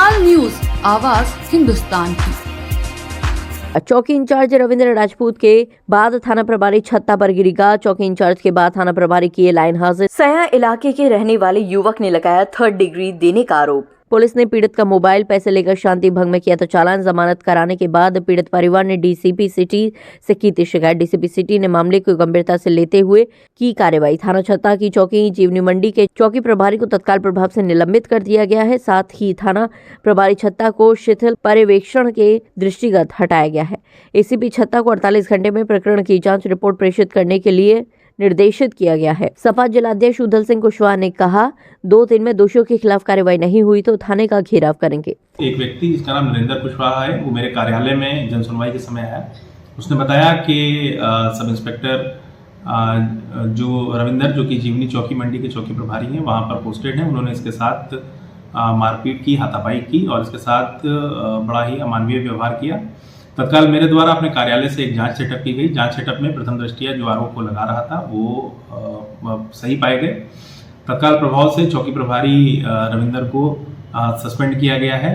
All news, आवाज हिंदुस्तान की। चौकी इंचार्ज रविंद्र राजपूत के बाद थाना प्रभारी छत्ता पर गिरीगा। चौकी इंचार्ज के बाद थाना प्रभारी किए लाइन हाजिर। सया इलाके के रहने वाले युवक ने लगाया 3rd डिग्री देने का आरोप। पुलिस ने पीड़ित का मोबाइल पैसे लेकर शांति भंग में किया तो चालान। जमानत कराने के बाद पीड़ित परिवार ने डीसीपी सिटी से की थी शिकायत। डीसीपी सिटी ने मामले को गंभीरता से लेते हुए की कार्रवाई। थाना छत्ता की चौकी जीवनी मंडी के चौकी प्रभारी को तत्काल प्रभाव से निलंबित कर दिया गया है। साथ ही थाना प्रभारी छत्ता को शिथिल पर्यवेक्षण के दृष्टिगत हटाया गया है। एसीपी छत्ता को 48 घंटे में प्रकरण की जांच रिपोर्ट प्रेषित करने के लिए निर्देशित किया गया है। सपा जिलाध्यक्ष उदल सिंह कुशवाहा ने कहा, 2 दिन में दोषियों के खिलाफ कार्रवाई नहीं हुई तो थाने का घेराव करेंगे। एक व्यक्ति जिसका नाम नरेंद्र कुशवाहा है, वो मेरे कार्यालय में जनसुनवाई के समय आया। उसने बताया कि सब इंस्पेक्टर जो रविंदर, जो कि जीवनी चौकी मंडी के चौकी प्रभारी हैं, वहाँ पर पोस्टेड हैं। उन्होंने इसके साथ मारपीट की, हाथापाई की और इसके साथ बड़ा ही अमानवीय व्यवहार किया। तत्काल मेरे द्वारा अपने कार्यालय से एक जांच सेटअप की गई। जांच सेटअप में प्रथम दृष्टया जो आरोप को लगा रहा था वो सही पाए गए। तत्काल प्रभाव से चौकी प्रभारी रविंदर को सस्पेंड किया गया है।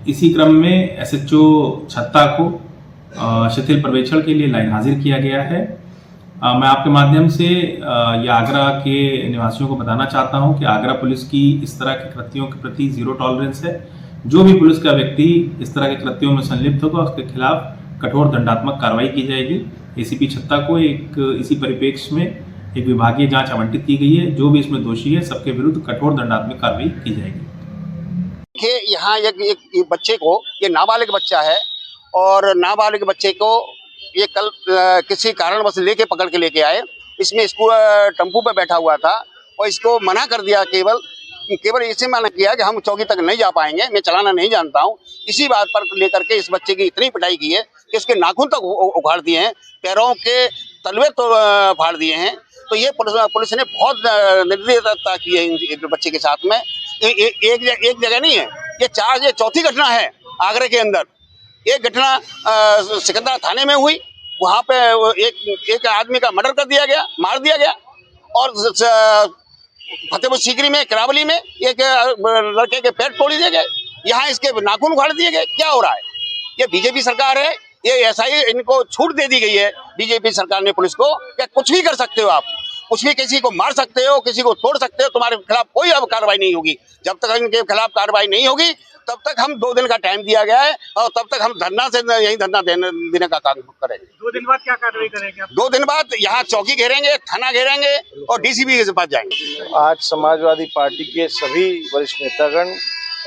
इसी क्रम में एसएचओ छत्ता को शिथिल पर्यवेक्षण के लिए लाइन हाजिर किया गया है। मैं आपके माध्यम से ये आगरा के निवासियों को बताना चाहता हूं कि आगरा पुलिस की इस तरह के कृत्यों के प्रति जीरो टॉलरेंस है। जो भी पुलिस का व्यक्ति इस तरह के कृत्यों में संलिप्त होगा उसके खिलाफ कठोर दंडात्मक कार्रवाई की जाएगी। एसीपी छत्ता को इसी परिप्रेक्ष्य में एक विभागीय जांच आवंटित की गई है। जो भी इसमें दोषी है सबके विरुद्ध कठोर दंडात्मक कार्रवाई की जाएगी। देखिए, यहाँ एक बच्चे को, ये नाबालिग बच्चा है और नाबालिग बच्चे को ये कल किसी कारणवश लेके पकड़ के लेके आए। इसमें स्कूल टेम्पू पे बैठा हुआ था और इसको मना कर दिया, केवल इसे मना किया कि हम चौकी तक नहीं जा पाएंगे, मैं चलाना नहीं जानता हूँ। इसी बात पर लेकर के इस बच्चे की इतनी पिटाई की है कि उसके नाखून तक उखाड़ दिए हैं, पैरों के तलवे तो फाड़ दिए हैं। तो ये पुलिस ने बहुत निर्दयता की है इस बच्चे के साथ में। एक जगह नहीं है, ये चौथी घटना है आगरा के अंदर। एक घटना सिकंदरा थाने में हुई, वहाँ पे एक आदमी का मर्डर कर दिया गया, मार दिया गया। और फतेहपुर सीकरी में, करावली में एक लड़के के पैर तोड़ दिए गए, यहाँ इसके नाखून उखाड़ दिए गए। क्या हो रहा है? ये बीजेपी सरकार है, ये एसआई इनको छूट दे दी गई है बीजेपी सरकार ने पुलिस को। क्या कुछ भी कर सकते हो आप, कुछ भी किसी को मार सकते हो, किसी को तोड़ सकते हो, तुम्हारे खिलाफ कोई अब कार्रवाई नहीं होगी। जब तक इनके खिलाफ कार्रवाई नहीं होगी तब तक हम 2 दिन का टाइम दिया गया है और तब तक हम यही धरना देने का काम करेंगे। 2 दिन बाद क्या कार्रवाई करेंगे आप? 2 दिन बाद यहाँ चौकी घेरेंगे, थाना घेरेंगे और डीसीपी के पास जाएंगे। आज समाजवादी पार्टी के सभी वरिष्ठ नेतागण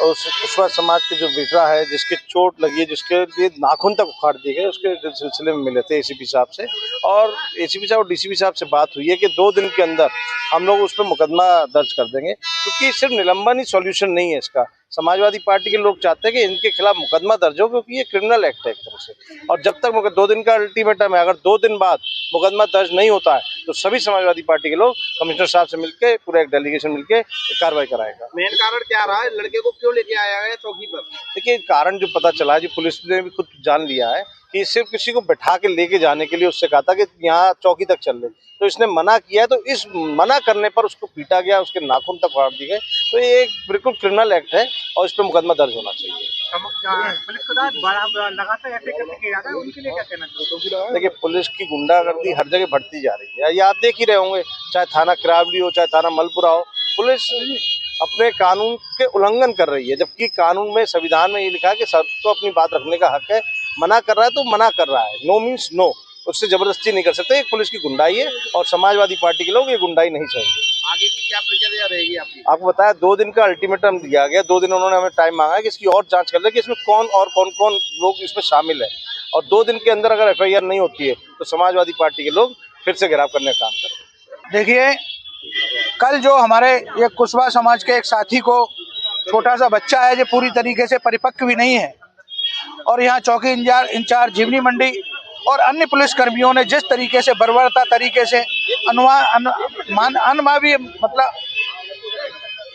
और कुशवाहा समाज के जो बेटा है, जिसके चोट लगी है, जिसके लिए नाखून तक उखाड़ दिए गए, उसके सिलसिले में मिले थे एसीपी साहब से। और एसीपी साहब और डीसीपी साहब से बात हुई है कि 2 दिन के अंदर हम लोग उस पर मुकदमा दर्ज कर देंगे, क्योंकि सिर्फ निलंबन ही सॉल्यूशन नहीं है इसका। समाजवादी पार्टी के लोग चाहते हैं कि इनके खिलाफ मुकदमा दर्ज हो, क्योंकि ये क्रिमिनल एक्ट है एक तरह से। और जब तक 2 दिन का अल्टीमेटम है, अगर 2 दिन बाद मुकदमा दर्ज नहीं होता है तो सभी समाजवादी पार्टी के लोग कमिश्नर साहब से मिलकर, पूरा एक डेलीगेशन मिलकर कार्रवाई कराएगा। मेन कारण क्या रहा है? लड़के को क्यों लेके आया है चौकी पर? देखिए, कारण जो पता चला है, जो पुलिस ने भी खुद जान लिया है कि सिर्फ किसी को बैठा के लेके जाने के लिए उससे कहा था कि यहाँ चौकी तक चल ले, तो इसने मना किया। तो इस मना करने पर उसको पीटा गया, उसके नाखून तक फाड़ दिए गए। तो ये एक बिल्कुल क्रिमिनल एक्ट है और इस पर मुकदमा दर्ज होना चाहिए। पुलिस को लगातार ऐसे करने किया जाता है, उनके लिए क्या कहना चाहिए? देखिए, पुलिस की गुंडागर्दी हर जगह बढ़ती जा रही है। ये आप देख ही रहे होंगे, चाहे थाना करावली हो, चाहे थाना मलपुरा हो, पुलिस अपने कानून के उल्लंघन कर रही है। जबकि कानून में, संविधान में ये लिखा है कि सबको अपनी बात रखने का हक है। मना कर रहा है तो मना कर रहा है, नो मीन्स नो, उससे जबरदस्ती नहीं कर सकते। एक पुलिस की गुंडाई है और समाजवादी पार्टी के लोग ये गुंडाई नहीं चाहेंगे। आगे की क्या प्रक्रिया रहेगी आपकी? आपको बताया, 2 दिन का अल्टीमेटम दिया गया। 2 दिन उन्होंने हमें टाइम मांगा है कि इसकी और जांच कर ले कि इसमें कौन कौन लोग इसमें शामिल है। और 2 दिन के अंदर अगर FIR नहीं होती है तो समाजवादी पार्टी के लोग फिर से घेराव करने का काम करें। देखिए, कल जो हमारे ये कुशवाहा समाज के एक साथी को, छोटा सा बच्चा है जो पूरी तरीके से परिपक्व भी नहीं है, और यहाँ चौकी इंचार्ज जीवनी मंडी और अन्य पुलिस कर्मियों ने जिस तरीके से बर्बरता तरीके से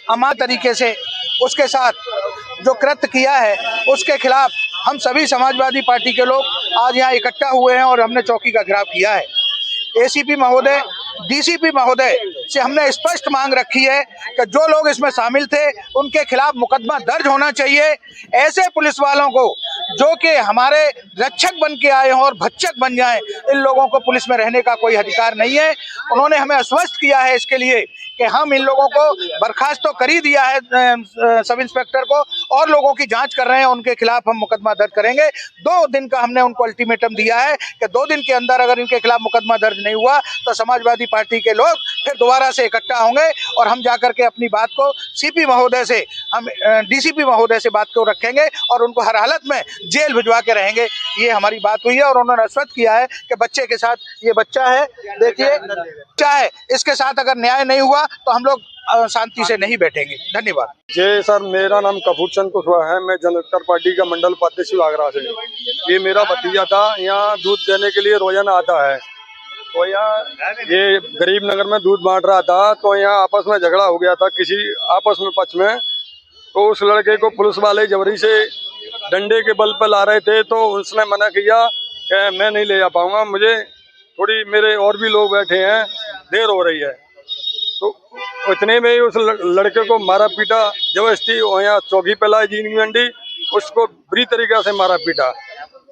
अमा तरीके से उसके साथ जो कृत्य किया है, उसके खिलाफ हम सभी समाजवादी पार्टी के लोग आज यहाँ इकट्ठा हुए हैं और हमने चौकी का घेराव किया है। एसीपी महोदय डीसीपी महोदय से हमने स्पष्ट मांग रखी है कि जो लोग इसमें शामिल थे उनके खिलाफ मुकदमा दर्ज होना चाहिए। ऐसे पुलिस वालों को जो कि हमारे रक्षक बन के आए हों और भक्षक बन जाएं, इन लोगों को पुलिस में रहने का कोई अधिकार नहीं है। उन्होंने हमें आश्वस्त किया है इसके लिए कि हम इन लोगों को बर्खास्त तो कर ही दिया है सब इंस्पेक्टर को, और लोगों की जांच कर रहे हैं, उनके खिलाफ हम मुकदमा दर्ज करेंगे। 2 दिन का हमने उनको अल्टीमेटम दिया है कि 2 दिन के अंदर अगर इनके खिलाफ मुकदमा दर्ज नहीं हुआ तो समाजवादी पार्टी के लोग फिर दोबारा से इकट्ठा होंगे और हम जाकर के अपनी बात को सीपी महोदय से, हम डीसीपी महोदय से बात को रखेंगे और उनको हर हालत में जेल भिजवा के रहेंगे। ये हमारी बात हुई है और उन्होंने आश्वस्त किया है कि बच्चे के साथ, ये बच्चा है, देखिए बच्चा है, इसके साथ अगर न्याय नहीं हुआ तो हम लोग शांति से नहीं बैठेंगे। धन्यवाद। जय सर, मेरा नाम कपूर चंद कुशवाहा है। मैं जन अधिकार पार्टी का मंडल उपाध्यक्ष आगरा से। ये मेरा भतीजा था, यहाँ दूध देने के लिए रोजाना आता है। तो यहाँ ये गरीब नगर में दूध बांट रहा था, तो यहाँ आपस में झगड़ा हो गया था किसी आपस में पक्ष में। तो उस लड़के को पुलिस वाले जबरी से डंडे के बल पर ला रहे थे, तो उसने मना किया कि मैं नहीं ले जा पाऊंगा, मुझे थोड़ी, मेरे और भी लोग बैठे हैं, देर हो रही है। तो इतने में ही उस लड़के को मारा पीटा जबरदस्ती, यहाँ चौकी पे लाई जीवनी मंडी, उसको बुरी तरीके से मारा पीटा।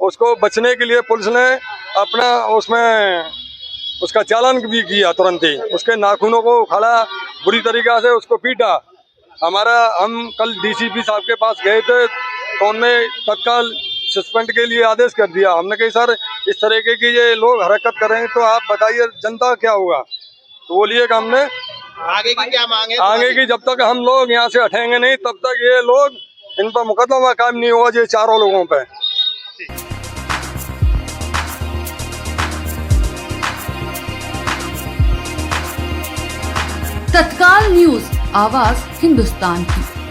उसको बचने के लिए पुलिस ने अपना उसमें उसका चालान भी किया, तुरंत ही उसके नाखूनों को उखाड़ा, बुरी तरीके से उसको पीटा। हम कल डीसीपी साहब के पास गए थे, तो उन्होंने तत्काल सस्पेंड के लिए आदेश कर दिया। हमने कहा सर, इस तरीके की ये लोग हरकत कर रहे हैं, तो आप बताइए जनता क्या होगा। तो बोलिए कि हमने आगे की क्या मांगे? आगे की जब तक हम लोग यहाँ से हटेंगे नहीं, तब तक ये लोग, इन पर मुकदमा कायम नहीं होगा, ये चारों लोगों पे। तत्काल न्यूज, आवाज हिंदुस्तान की।